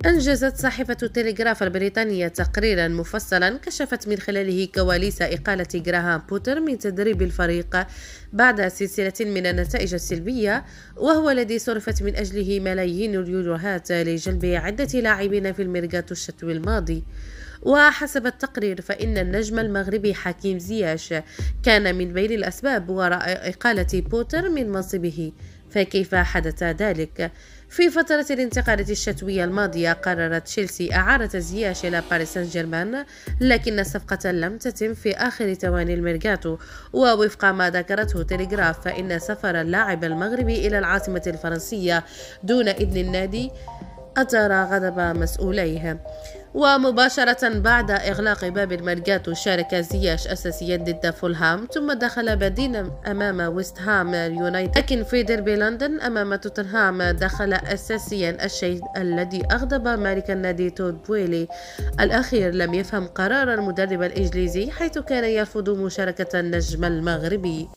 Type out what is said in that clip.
أنجزت صحيفة تيليغراف البريطانية تقريرا مفصلا كشفت من خلاله كواليس إقالة جراهام بوتر من تدريب الفريق بعد سلسلة من النتائج السلبية، وهو الذي صرفت من أجله ملايين اليوروهات لجلب عدة لاعبين في الميركاتو الشتوي الماضي. وحسب التقرير فإن النجم المغربي حكيم زياش كان من بين الأسباب وراء إقالة بوتر من منصبه. فكيف حدث ذلك؟ في فترة الانتقالات الشتوية الماضية قررت تشيلسي إعارة زياش إلى باريس سان جيرمان، لكن الصفقة لم تتم في آخر ثواني الميركاتو. ووفق ما ذكرته تلغراف فإن سفر اللاعب المغربي إلى العاصمة الفرنسية دون إذن النادي أثار غضب مسؤوليه. ومباشرة بعد إغلاق باب الميركاتو شارك زياش أساسيا ضد فولهام، ثم دخل بديلا أمام ويست هام يونايتد، لكن في ديربي لندن أمام توتنهام دخل أساسيا، الشيء الذي أغضب مالك النادي تود بويلي. الأخير لم يفهم قرار المدرب الإنجليزي حيث كان يرفض مشاركة النجم المغربي.